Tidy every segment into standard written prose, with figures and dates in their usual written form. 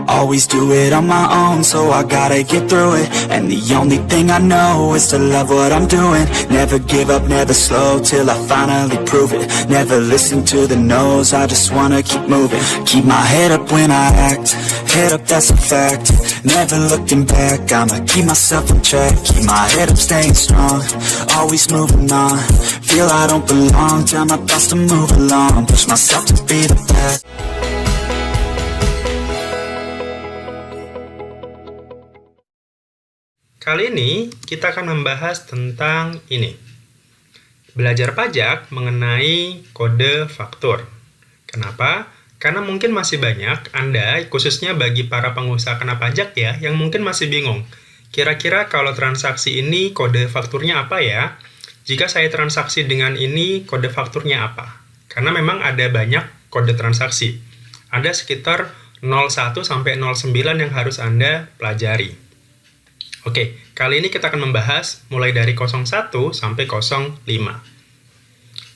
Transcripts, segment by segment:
Always do it on my own, so I gotta get through it. And the only thing I know is to love what I'm doing. Never give up, never slow, till I finally prove it. Never listen to the no's, I just wanna keep moving. Keep my head up when I act, head up, that's a fact. Never looking back, I'ma keep myself on track. Keep my head up, staying strong, always moving on. Feel I don't belong, tell my thoughts to move along. Push myself to be the best. Kali ini kita akan membahas tentang ini. Belajar pajak mengenai kode faktur. Kenapa? Karena mungkin masih banyak Anda, khususnya bagi para pengusaha kena pajak ya, yang mungkin masih bingung. Kira-kira kalau transaksi ini kode fakturnya apa ya? Jika saya transaksi dengan ini, kode fakturnya apa? Karena memang ada banyak kode transaksi. Ada sekitar 01 sampai 09 yang harus Anda pelajari. Oke, kali ini kita akan membahas mulai dari 01 sampai 05.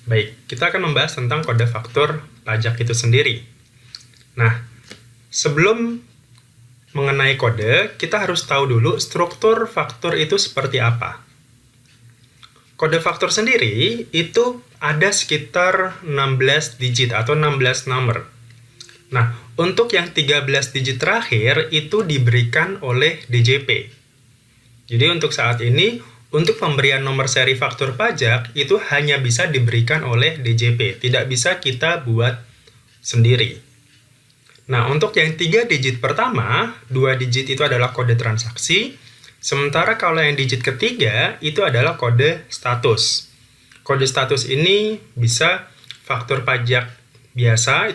Baik, kita akan membahas tentang kode faktur pajak itu sendiri. Nah, sebelum mengenai kode, kita harus tahu dulu struktur faktur itu seperti apa. Kode faktur sendiri itu ada sekitar 16 digit atau 16 nomor. Nah, untuk yang 13 digit terakhir itu diberikan oleh DJP. Jadi untuk saat ini, untuk pemberian nomor seri faktur pajak itu hanya bisa diberikan oleh DJP, tidak bisa kita buat sendiri. Nah, untuk yang 3 digit pertama, 2 digit itu adalah kode transaksi, sementara kalau yang digit ketiga itu adalah kode status. Kode status ini bisa faktur pajak biasa,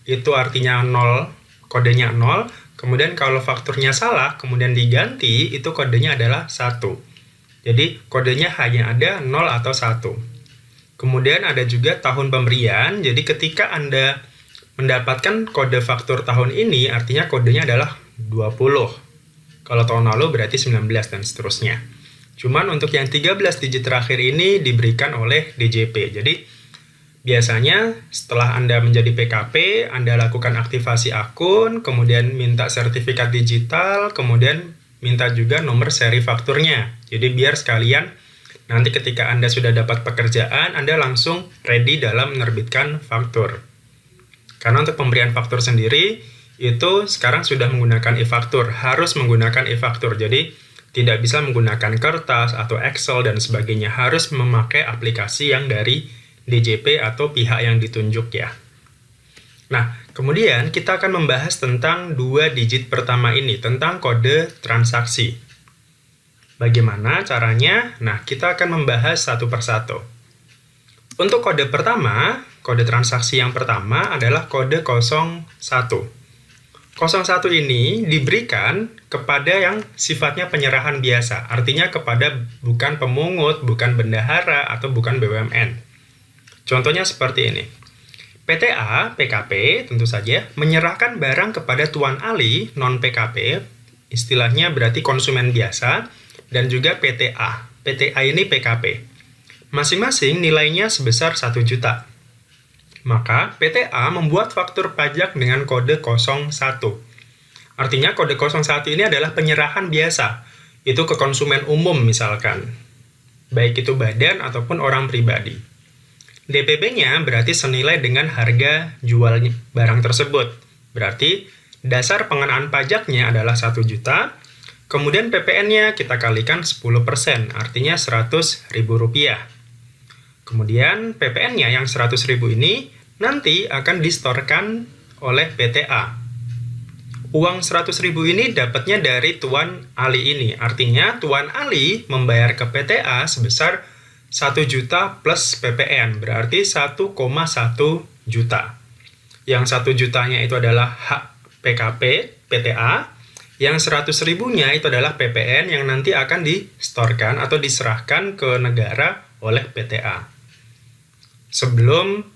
itu artinya 0, kodenya 0. Kemudian kalau fakturnya salah, kemudian diganti, itu kodenya adalah 1. Jadi kodenya hanya ada 0 atau 1. Kemudian ada juga tahun pemberian, jadi ketika Anda mendapatkan kode faktur tahun ini, artinya kodenya adalah 20. Kalau tahun lalu berarti 19 dan seterusnya. Cuman untuk yang 13 digit terakhir ini diberikan oleh DJP. Jadi biasanya setelah Anda menjadi PKP, Anda lakukan aktivasi akun, kemudian minta sertifikat digital, kemudian minta juga nomor seri fakturnya. Jadi biar sekalian nanti ketika Anda sudah dapat pekerjaan, Anda langsung ready dalam menerbitkan faktur. Karena untuk pemberian faktur sendiri, itu sekarang sudah menggunakan e-faktur, harus menggunakan e-faktur. Jadi tidak bisa menggunakan kertas atau Excel dan sebagainya, harus memakai aplikasi yang dari DJP atau pihak yang ditunjuk ya. Nah, kemudian kita akan membahas tentang 2 digit pertama ini, tentang kode transaksi. Bagaimana caranya? Nah, kita akan membahas satu persatu. Untuk kode pertama, kode transaksi yang pertama adalah kode 01. 01 ini diberikan kepada yang sifatnya penyerahan biasa, artinya kepada bukan pemungut, bukan bendahara, atau bukan BUMN. Contohnya seperti ini. PTA, PKP, tentu saja, menyerahkan barang kepada Tuan Ali, non-PKP, istilahnya berarti konsumen biasa, dan juga PTA. PTA ini PKP. Masing-masing nilainya sebesar 1 juta. Maka, PTA membuat faktur pajak dengan kode 01. Artinya, kode 01 ini adalah penyerahan biasa. Itu ke konsumen umum misalkan. Baik itu badan ataupun orang pribadi. DPP-nya berarti senilai dengan harga jual barang tersebut. Berarti dasar pengenaan pajaknya adalah 1 juta, kemudian PPN-nya kita kalikan 10%, artinya Rp100.000. Kemudian PPN-nya yang Rp100.000 ini nanti akan distorkan oleh PTA. Uang Rp100.000 ini dapatnya dari Tuan Ali ini, artinya Tuan Ali membayar ke PTA sebesar 1 juta plus PPN, berarti 1,1 juta. Yang 1 jutanya itu adalah hak PKP, PTA. Yang 100.000-nya itu adalah PPN yang nanti akan distorkan atau diserahkan ke negara oleh PTA. Sebelum,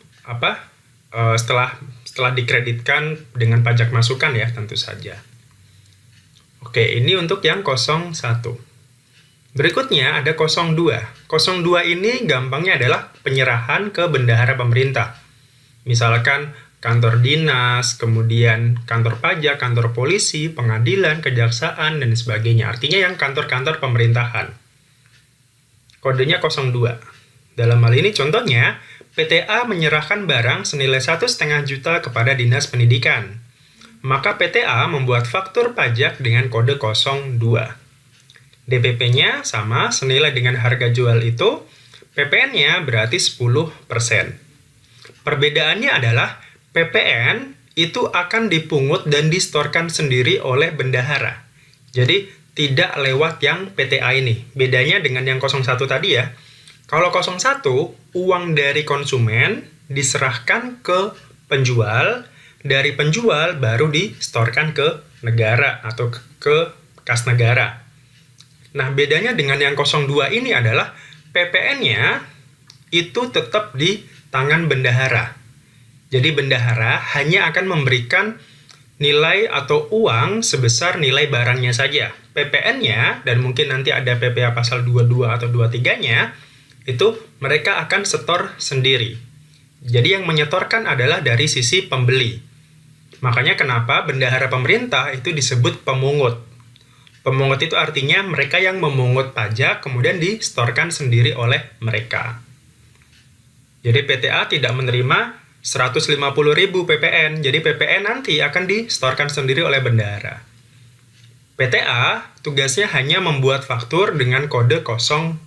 setelah dikreditkan dengan pajak masukan ya, tentu saja. Oke, ini untuk yang 01. Berikutnya ada 02. 02 ini gampangnya adalah penyerahan ke bendahara pemerintah. Misalkan kantor dinas, kemudian kantor pajak, kantor polisi, pengadilan, kejaksaan, dan sebagainya. Artinya yang kantor-kantor pemerintahan. Kodenya 02. Dalam hal ini contohnya, PTA menyerahkan barang senilai 1,5 juta kepada Dinas Pendidikan. Maka PTA membuat faktur pajak dengan kode 02. DPP-nya sama, senilai dengan harga jual itu, PPN-nya berarti 10%. Perbedaannya adalah PPN itu akan dipungut dan distorkan sendiri oleh bendahara. Jadi, tidak lewat yang PTA ini. Bedanya dengan yang 01 tadi ya. Kalau 01, uang dari konsumen diserahkan ke penjual, dari penjual baru distorkan ke negara atau ke kas negara. Nah, bedanya dengan yang 02 ini adalah PPN-nya itu tetap di tangan bendahara. Jadi bendahara hanya akan memberikan nilai atau uang sebesar nilai barangnya saja. PPN-nya, dan mungkin nanti ada PPA pasal 22 atau 23-nya, itu mereka akan setor sendiri. Jadi yang menyetorkan adalah dari sisi pembeli. Makanya kenapa bendahara pemerintah itu disebut pemungut. Pemungut itu artinya mereka yang memungut pajak kemudian distorkan sendiri oleh mereka. Jadi PTA tidak menerima 150.000 PPN, jadi PPN nanti akan distorkan sendiri oleh bendahara. PTA tugasnya hanya membuat faktur dengan kode 02.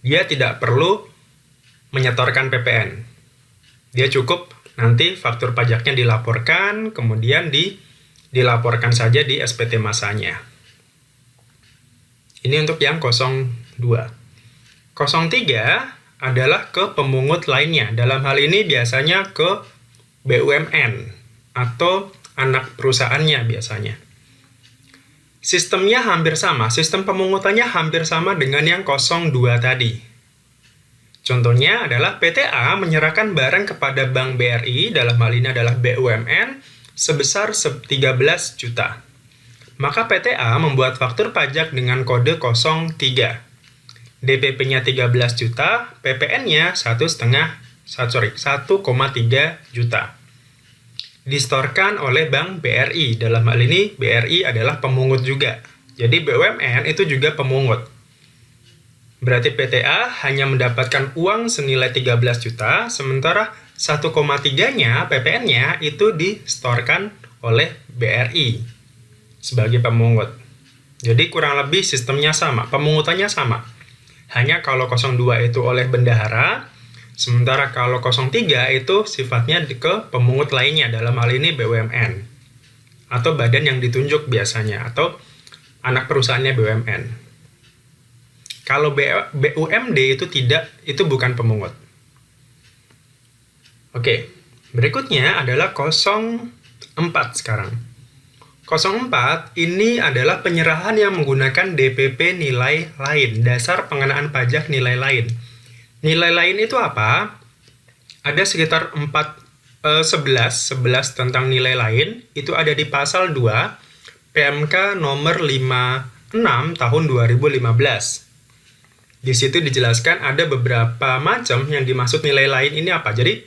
Dia tidak perlu menyetorkan PPN. Dia cukup nanti faktur pajaknya dilaporkan, kemudian dilaporkan saja di SPT masanya. Ini untuk yang 02. 03 adalah ke pemungut lainnya. Dalam hal ini biasanya ke BUMN atau anak perusahaannya biasanya. Sistemnya hampir sama, sistem pemungutannya hampir sama dengan yang 02 tadi. Contohnya adalah PTA menyerahkan barang kepada Bank BRI, dalam hal ini adalah BUMN, sebesar 13 juta. Maka PTA membuat faktur pajak dengan kode 03. DPP-nya 13 juta, PPN-nya 1,3 juta. Distorkan oleh Bank BRI. Dalam hal ini, BRI adalah pemungut juga. Jadi BUMN itu juga pemungut. Berarti PTA hanya mendapatkan uang senilai 13 juta, sementara 1,3-nya, PPN-nya, itu distorkan oleh BRI sebagai pemungut. Jadi kurang lebih sistemnya sama, pemungutannya sama. Hanya kalau 02 itu oleh bendahara, sementara kalau 03 itu sifatnya ke pemungut lainnya, dalam hal ini BUMN. Atau badan yang ditunjuk biasanya, atau anak perusahaannya BUMN. Kalau BUMD itu tidak, itu bukan pemungut. Oke, berikutnya adalah 04 sekarang. 04 ini adalah penyerahan yang menggunakan DPP nilai lain, dasar pengenaan pajak nilai lain. Nilai lain itu apa? Ada sekitar 11 tentang nilai lain, itu ada di pasal 2 PMK nomor 56 tahun 2015. Di situ dijelaskan ada beberapa macam yang dimaksud nilai lain ini apa. Jadi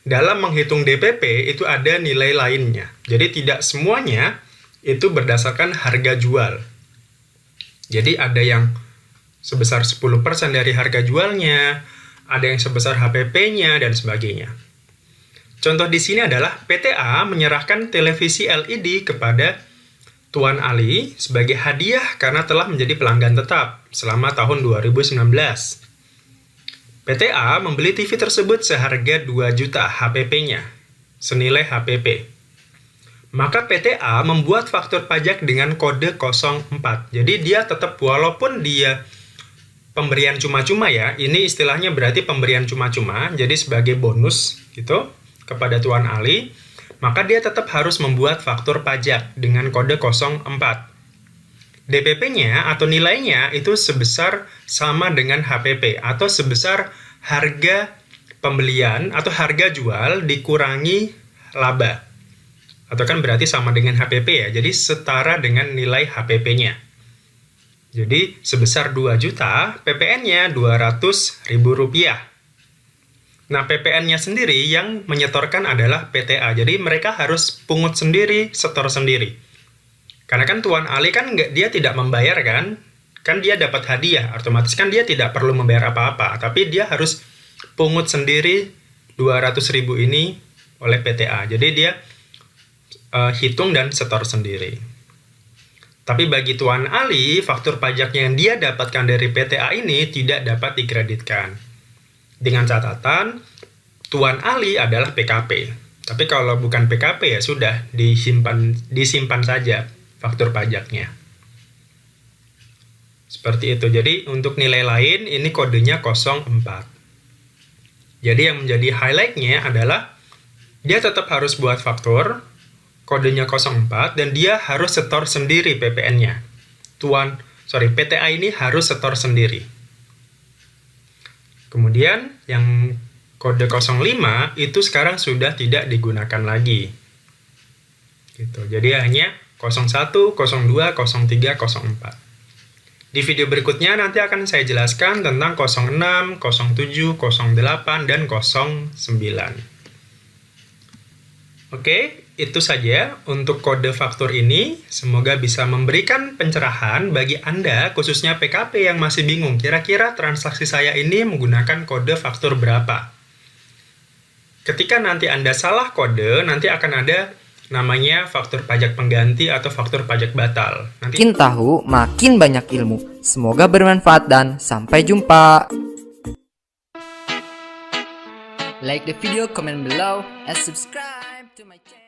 dalam menghitung DPP itu ada nilai lainnya. Jadi tidak semuanya itu berdasarkan harga jual. Jadi ada yang sebesar 10% dari harga jualnya, ada yang sebesar HPP-nya, dan sebagainya. Contoh di sini adalah PTA menyerahkan televisi LED kepada Tuan Ali sebagai hadiah karena telah menjadi pelanggan tetap selama tahun 2019. PTA membeli TV tersebut seharga 2 juta HPP-nya, senilai HPP. Maka PTA membuat faktur pajak dengan kode 04. Jadi dia tetap, walaupun dia pemberian cuma-cuma ya, ini istilahnya berarti pemberian cuma-cuma, jadi sebagai bonus gitu kepada Tuan Ali, maka dia tetap harus membuat faktur pajak dengan kode 04. DPP-nya atau nilainya itu sebesar sama dengan HPP atau sebesar harga pembelian atau harga jual dikurangi laba. Atau kan berarti sama dengan HPP ya, jadi setara dengan nilai HPP-nya. Jadi sebesar 2 juta, PPN-nya Rp200.000. Nah, PPN-nya sendiri yang menyetorkan adalah PTA. Jadi mereka harus pungut sendiri, setor sendiri. Karena kan Tuan Ali kan dia tidak membayar kan? Kan dia dapat hadiah, otomatis kan dia tidak perlu membayar apa-apa. Tapi dia harus pungut sendiri 200.000 ini oleh PTA. Jadi dia hitung dan setor sendiri. Tapi bagi Tuan Ali, faktur pajak yang dia dapatkan dari PTA ini tidak dapat dikreditkan. Dengan catatan, Tuan Ali adalah PKP. Tapi kalau bukan PKP ya sudah, disimpan saja faktur pajaknya. Seperti itu. Jadi untuk nilai lain, ini kodenya 04. Jadi yang menjadi highlight-nya adalah dia tetap harus buat faktur, kodenya 04, dan dia harus setor sendiri PPN-nya. PTA ini harus setor sendiri. Kemudian yang kode 05 itu sekarang sudah tidak digunakan lagi. Gitu. Jadi hanya 01, 02, 03, 04. Di video berikutnya nanti akan saya jelaskan tentang 06, 07, 08, dan 09. Oke, itu saja untuk kode faktur ini. Semoga bisa memberikan pencerahan bagi Anda, khususnya PKP yang masih bingung, kira-kira transaksi saya ini menggunakan kode faktur berapa. Ketika nanti Anda salah kode, nanti akan ada namanya faktur pajak pengganti atau faktur pajak batal. Makin tahu, makin banyak ilmu. Semoga bermanfaat dan sampai jumpa. Like the video, comment below, and subscribe to my channel.